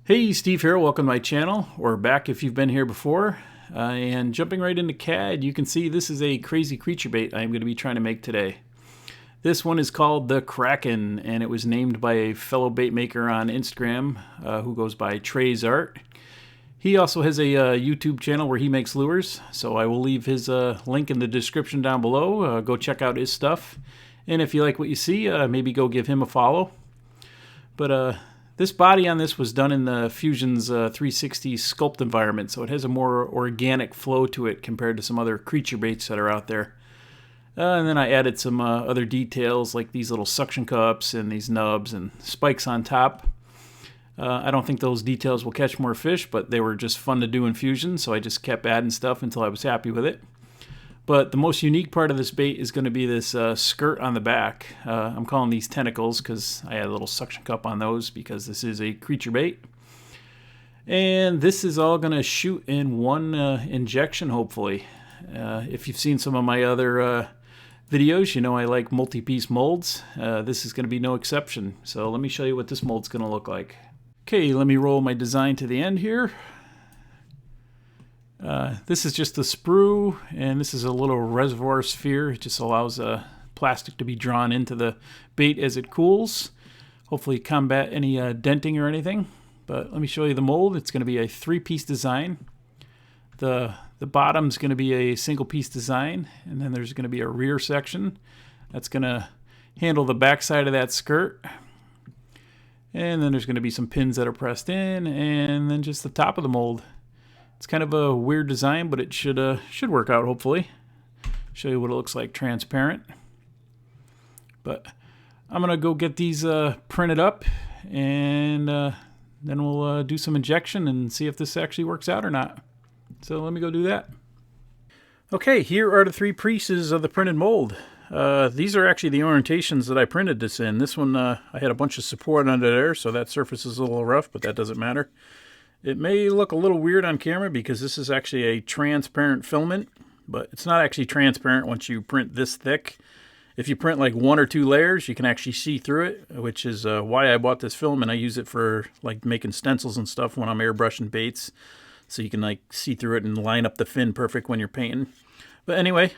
Hey, Steve here. Welcome to my channel, or back if you've been here before. And jumping right into CAD, you can see this is a crazy creature bait I'm going to be trying to make today. This one is called the Kraken, and it was named by a fellow bait maker on Instagram who goes by TreysArt. He also has a YouTube channel where he makes lures, so I will leave his link in the description down below. Go check out his stuff. And if you like what you see, maybe go give him a follow. But this body on this was done in the Fusion's 360 sculpt environment, so it has a more organic flow to it compared to some other creature baits that are out there. And then I added some other details like these little suction cups and these nubs and spikes on top. I don't think those details will catch more fish, but they were just fun to do in Fusion, so I just kept adding stuff until I was happy with it. But the most unique part of this bait is going to be this skirt on the back. I'm calling these tentacles because I had a little suction cup on those because this is a creature bait. And this is all going to shoot in one injection, hopefully. If you've seen some of my other videos, you know I like multi-piece molds. This is going to be no exception. So let me show you what this mold's going to look like. Okay, let me roll my design to the end here. This is just the sprue, and this is a little reservoir sphere. It just allows plastic to be drawn into the bait as it cools. Hopefully combat any denting or anything. But let me show you the mold. It's going to be a 3-piece design. The bottom's going to be a single-piece design, and then there's going to be a rear section that's going to handle the back side of that skirt. And then there's going to be some pins that are pressed in, and then just the top of the mold. It's kind of a weird design, but it should work out, hopefully. Show you what it looks like transparent. But I'm going to go get these printed up, and then we'll do some injection and see if this actually works out or not. So let me go do that. Okay, here are the 3 pieces of the printed mold. These are actually the orientations that I printed this in. This one, I had a bunch of support under there, so that surface is a little rough, but that doesn't matter. It may look a little weird on camera because this is actually a transparent filament, but it's not actually transparent once you print this thick. If you print like 1 or 2 layers, you can actually see through it, which is why I bought this film, and I use it for like making stencils and stuff when I'm airbrushing baits, so you can like see through it and line up the fin perfect when you're painting. But anyway,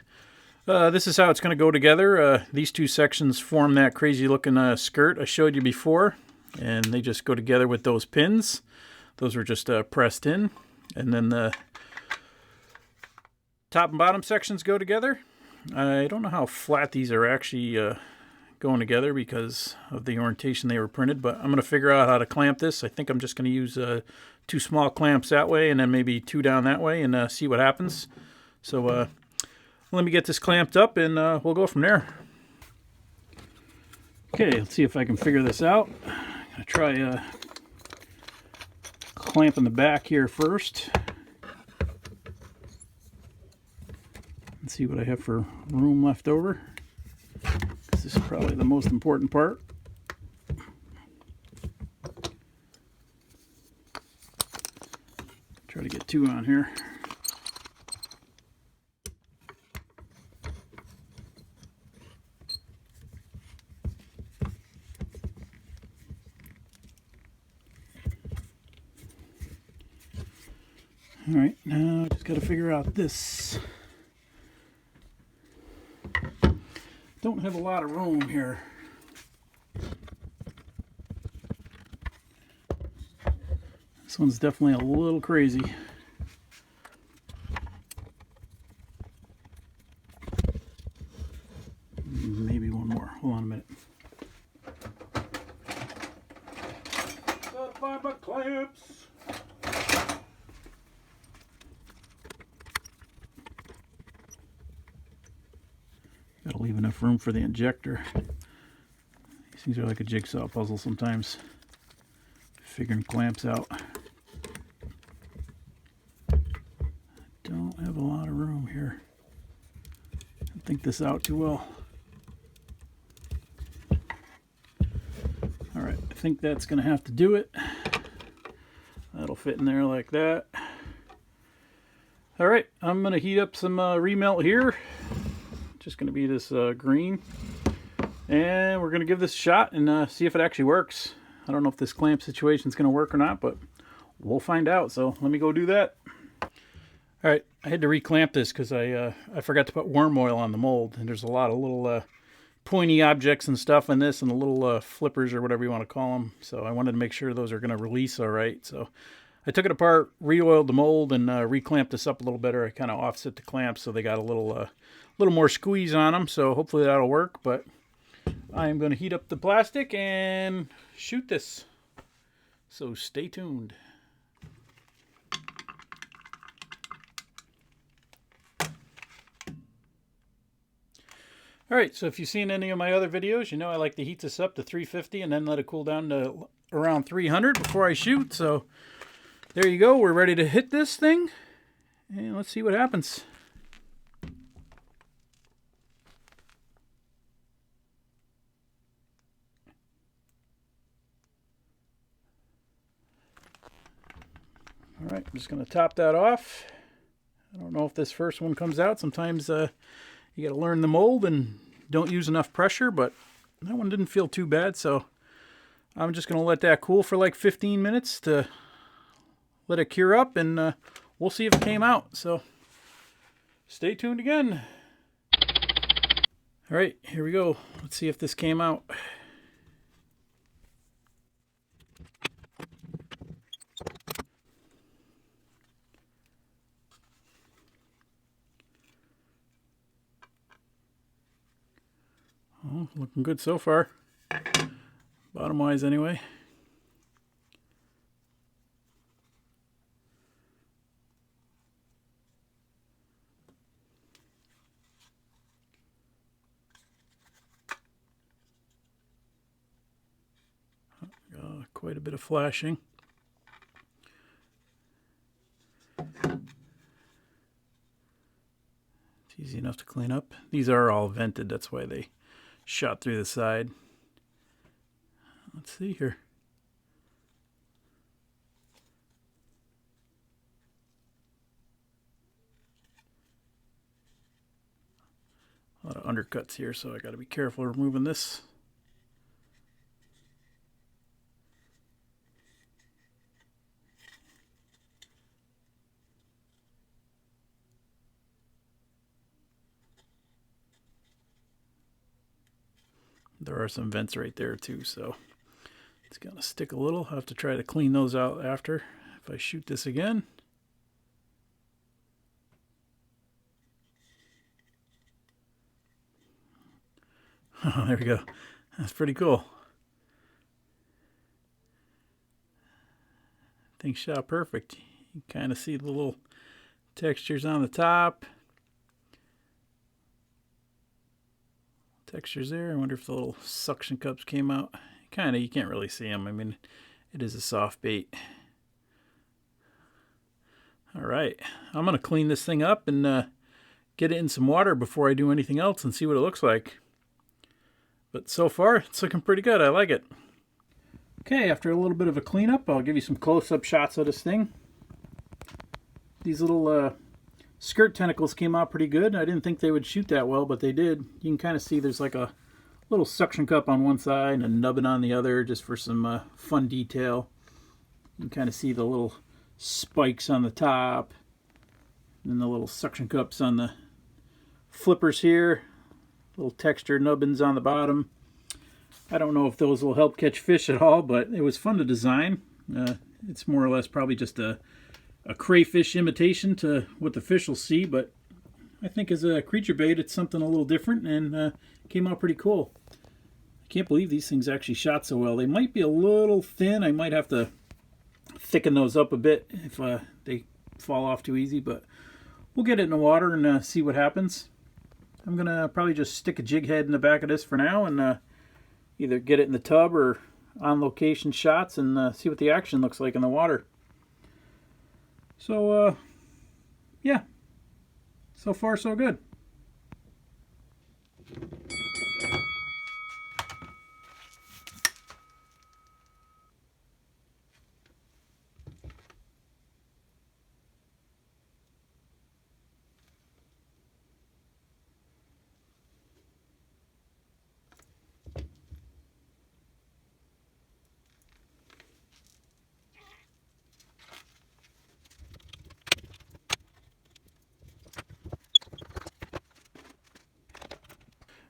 this is how it's going to go together. These 2 sections form that crazy looking skirt I showed you before, and they just go together with those pins. Those were just pressed in, and then the top and bottom sections go together. I don't know how flat these are actually going together because of the orientation they were printed, but I'm going to figure out how to clamp this. I think I'm just going to use 2 small clamps that way and then maybe 2 down that way and see what happens. So let me get this clamped up and we'll go from there. Okay, let's see if I can figure this out. I'm going to try clamping the back here first. Let's see what I have for room left over. This is probably the most important part. Try to get 2 on here. Alright, now I just got to figure out this. Don't have a lot of room here. This one's definitely a little crazy. Maybe one more. Hold on a minute. Gotta find my clamps. Gotta leave enough room for the injector. These things are like a jigsaw puzzle sometimes. Figuring clamps out. I don't have a lot of room here. I think this out too well. Alright, I think that's gonna have to do it. That'll fit in there like that. Alright, I'm gonna heat up some remelt here. Just going to be this green, and we're going to give this a shot and see if it actually works. I don't know if this clamp situation is going to work or not, but We'll find out. So let me go do that. All right, I had to reclamp this because I forgot to put worm oil on the mold, and there's a lot of little pointy objects and stuff in this, and the little flippers or whatever you want to call them. So I wanted to make sure those are going to release all right. So I took it apart, re-oiled the mold, and reclamped this up a little better. I kind of offset the clamps so they got a little more squeeze on them. So hopefully that'll work. But I am going to heat up the plastic and shoot this. So stay tuned. All right, so if you've seen any of my other videos, you know I like to heat this up to 350 and then let it cool down to around 300 before I shoot. So there you go. We're ready to hit this thing, and let's see what happens. All right, I'm just going to top that off. I don't know if this first one comes out. Sometimes you got to learn the mold and don't use enough pressure, but that one didn't feel too bad. So I'm just going to let that cool for like 15 minutes to let it cure up, and we'll see if it came out. So stay tuned again. All right, here we go. Let's see if this came out. Oh, looking good so far. Bottom wise anyway. Quite a bit of flashing. It's easy enough to clean up. These are all vented, that's why they shot through the side. Let's see here. A lot of undercuts here, so I got to be careful removing this. There are some vents right there too, so it's gonna stick a little. I'll have to try to clean those out after if I shoot this again. Oh, there we go. That's pretty cool. Things shot perfect. You can kind of see the little textures on the top. Textures there. I wonder if the little suction cups came out. Kind of, you can't really see them. I mean, it is a soft bait. All right, I'm going to clean this thing up and get it in some water before I do anything else and see what it looks like. But so far, it's looking pretty good. I like it. Okay, after a little bit of a cleanup, I'll give you some close-up shots of this thing. These little skirt tentacles came out pretty good. I didn't think they would shoot that well, but they did. You can kind of see there's like a little suction cup on one side and a nubbin on the other, just for some fun detail. You can kind of see the little spikes on the top and the little suction cups on the flippers here. Little textured nubbins on the bottom. I don't know if those will help catch fish at all, but it was fun to design. It's more or less probably just a crayfish imitation to what the fish will see, but I think as a creature bait it's something a little different, and came out pretty cool. I can't believe these things actually shot so well. They might be a little thin. I might have to thicken those up a bit if they fall off too easy, but we'll get it in the water and see what happens. I'm going to probably just stick a jig head in the back of this for now and either get it in the tub or on location shots and see what the action looks like in the water. So, yeah, so far so good.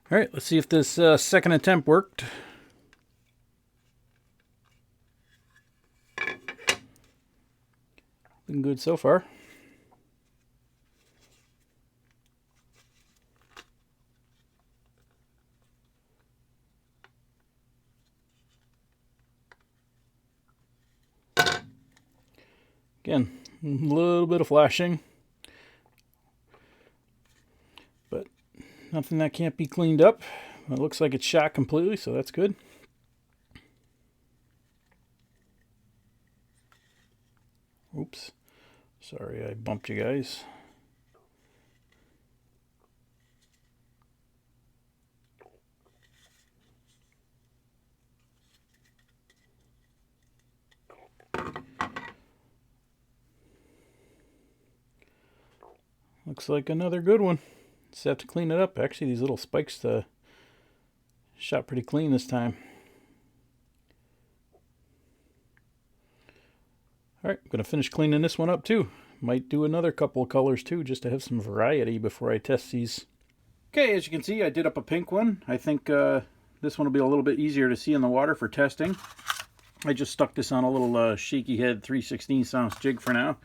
All right, let's see if this second attempt worked. Looking good so far. Again, a little bit of flashing, but nothing that can't be cleaned up. It looks like it's shot completely, so that's good. Oops. Sorry I bumped you guys. Looks like another good one. Just have to clean it up. Actually, these little spikes shot pretty clean this time. Alright, I'm going to finish cleaning this one up too. Might do another couple of colors too, just to have some variety before I test these. Okay, as you can see, I did up a pink one. I think this one will be a little bit easier to see in the water for testing. I just stuck this on a little shaky head 3/16 ounce jig for now,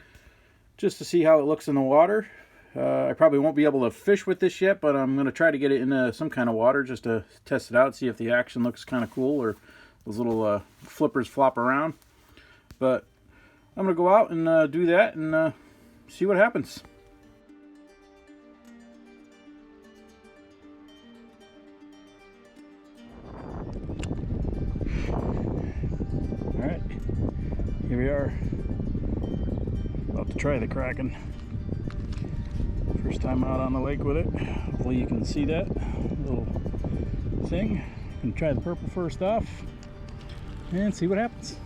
just to see how it looks in the water. I probably won't be able to fish with this yet, but I'm going to try to get it in some kind of water just to test it out, see if the action looks kind of cool or those little flippers flop around. But I'm going to go out and do that and see what happens. Alright, here we are. About to try the Kraken. First time out on the lake with it. Hopefully you can see that little thing. I'm going to try the purple first off and see what happens.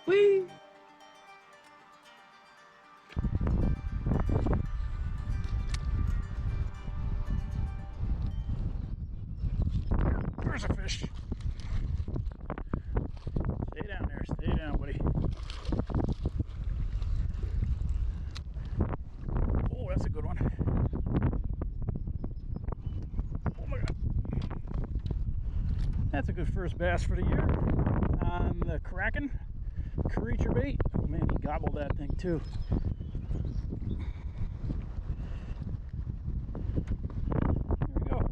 Whee! There's a fish. Stay down there, stay down, buddy. Oh, that's a good one. Oh my god. That's a good first bass for the year on the Kraken Creature Bait. Oh man, he gobbled that thing too. There we go.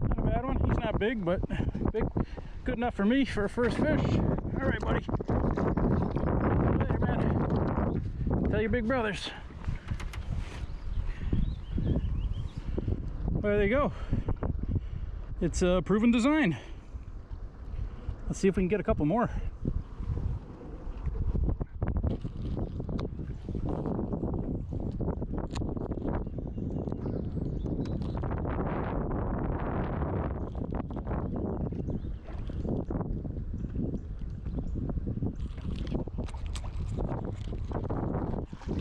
Not a bad one. He's not big, but big, good enough for me for a first fish. All right, buddy. Later, man. Tell your big brothers. Well, there you go. It's a proven design. Let's see if we can get a couple more.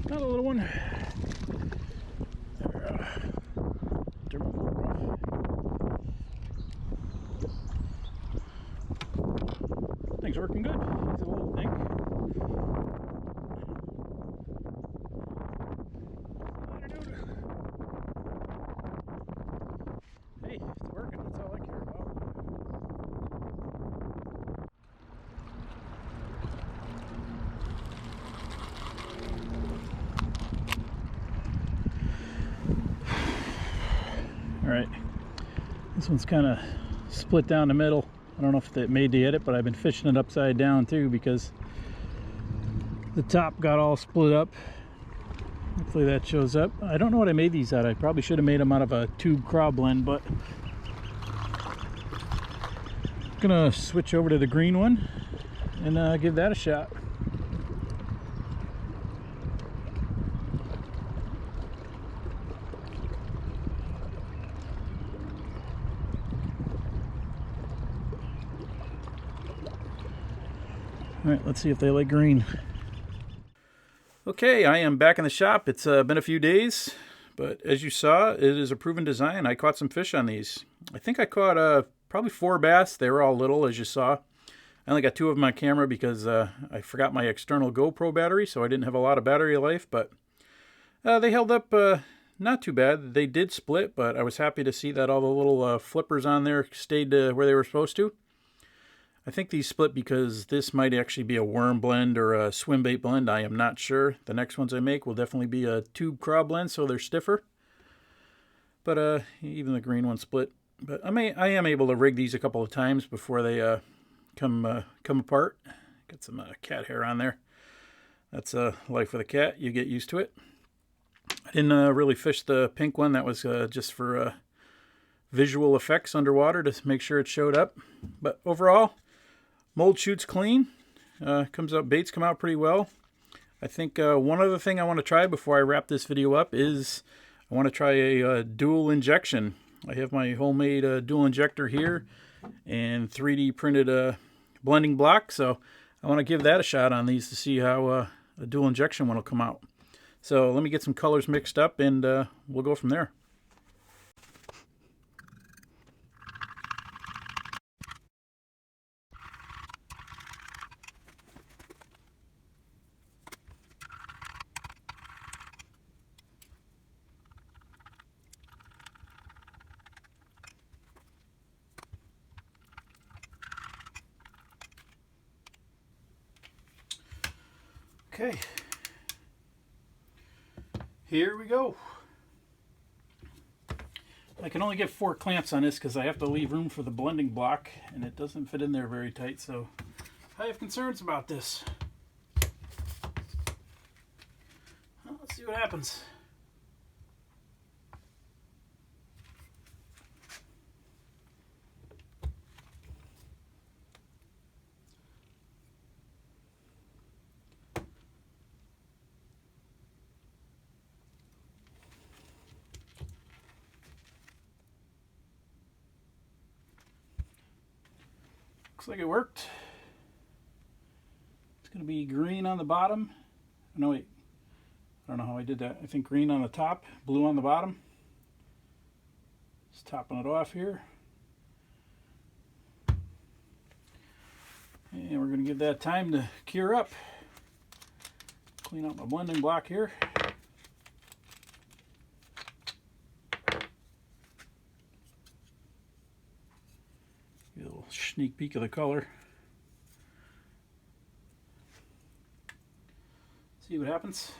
Another little one. Things working good. He's a little thing. Hey, it's working. That's all I care about. This one's kind of split down the middle. I don't know if it made the edit, but I've been fishing it upside down too because the top got all split up. Hopefully that shows up. I don't know what I made these out of. I probably should have made them out of a tube craw blend, but I'm gonna switch over to the green one and give that a shot. All right, let's see if they like green. Okay, I am back in the shop. It's been a few days, but as you saw, it is a proven design. I caught some fish on these. I think I caught probably 4 bass. They were all little, as you saw. I only got 2 of them on camera because I forgot my external GoPro battery, so I didn't have a lot of battery life, but they held up not too bad. They did split, but I was happy to see that all the little flippers on there stayed where they were supposed to. I think these split because this might actually be a worm blend or a swim bait blend. I am not sure. The next ones I make will definitely be a tube craw blend, so they're stiffer. But even the green one split. But I am able to rig these a couple of times before they come apart. Got some cat hair on there. That's life with a cat. You get used to it. I didn't really fish the pink one. That was just for visual effects underwater to make sure it showed up. But overall, mold shoots clean. Baits come out pretty well. I think one other thing I want to try before I wrap this video up is I want to try a dual injection. I have my homemade dual injector here and 3D printed blending block, so I want to give that a shot on these to see how a dual injection one will come out. So let me get some colors mixed up and we'll go from there. Okay, here we go. I can only get 4 clamps on this because I have to leave room for the blending block and it doesn't fit in there very tight, so I have concerns about this. Well, let's see what happens. Looks like it worked. It's going to be green on the bottom. No, wait. I don't know how I did that. I think green on the top, blue on the bottom. Just topping it off here. And we're going to give that time to cure up. Clean out my blending block here. Get a little sneak peek of the color. See what happens.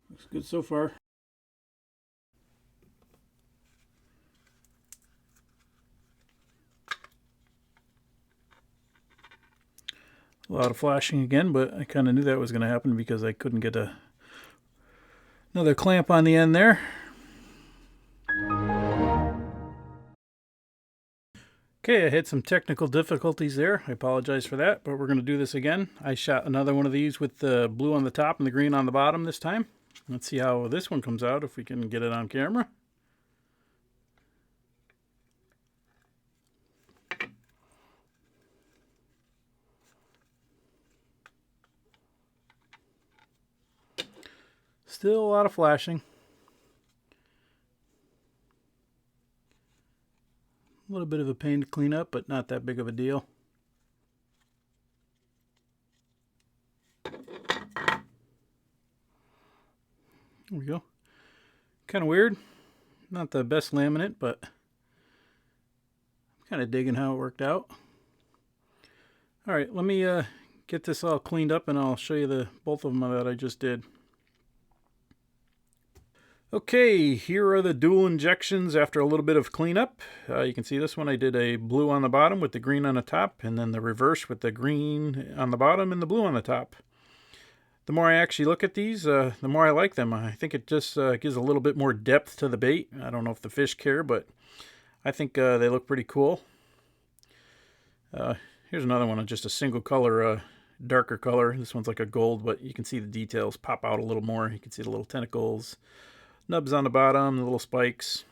Looks good so far. A lot of flashing again, but I kind of knew that was going to happen because I couldn't get another clamp on the end there. Okay, I had some technical difficulties there. I apologize for that, but we're going to do this again. I shot another one of these with the blue on the top and the green on the bottom this time. Let's see how this one comes out, if we can get it on camera. Still a lot of flashing. A little bit of a pain to clean up, but not that big of a deal. There we go. Kind of weird. Not the best laminate, but I'm kind of digging how it worked out. All right, let me get this all cleaned up and I'll show you the both of them that I just did. Okay, here are the dual injections after a little bit of cleanup. You can see this one I did a blue on the bottom with the green on the top, and then the reverse with the green on the bottom and the blue on the top. The more I actually look at these, the more I like them. I think it just gives a little bit more depth to the bait. I don't know if the fish care, but I think they look pretty cool. Here's another one, just a single color, darker color. This one's like a gold, but you can see the details pop out a little more. You can see the little tentacles, nubs on the bottom, the little spikes.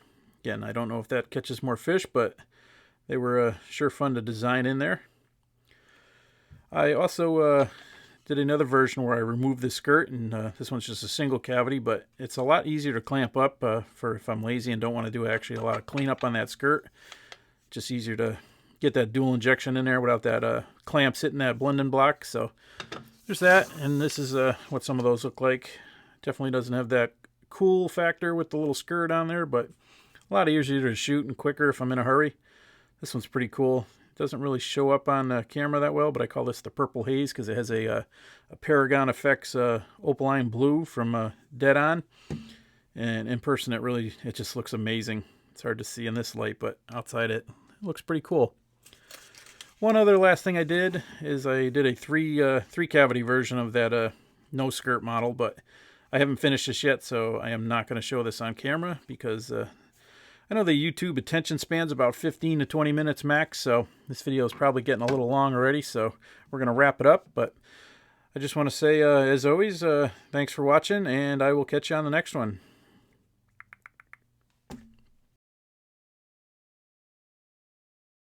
Again, I don't know if that catches more fish, but they were sure fun to design in there. I also did another version where I removed the skirt, and this one's just a single cavity, but it's a lot easier to clamp up for if I'm lazy and don't want to do actually a lot of cleanup on that skirt. Just easier to get that dual injection in there without that clamps hitting that blending block. So there's that, and this is what some of those look like. Definitely doesn't have that cool factor with the little skirt on there, but a lot easier to shoot and quicker if I'm in a hurry. This one's pretty cool. It doesn't really show up on camera that well, but I call this the Purple Haze because it has a Paragon Effects opaline blue from Dead On, and in person it just looks amazing. It's hard to see in this light, but outside it looks pretty cool. One other last thing I did is I did a three cavity version of that no skirt model, but I haven't finished this yet, so I am not going to show this on camera because I know the YouTube attention span's about 15 to 20 minutes max, so this video is probably getting a little long already, so we're going to wrap it up. But I just want to say, as always, thanks for watching, and I will catch you on the next one.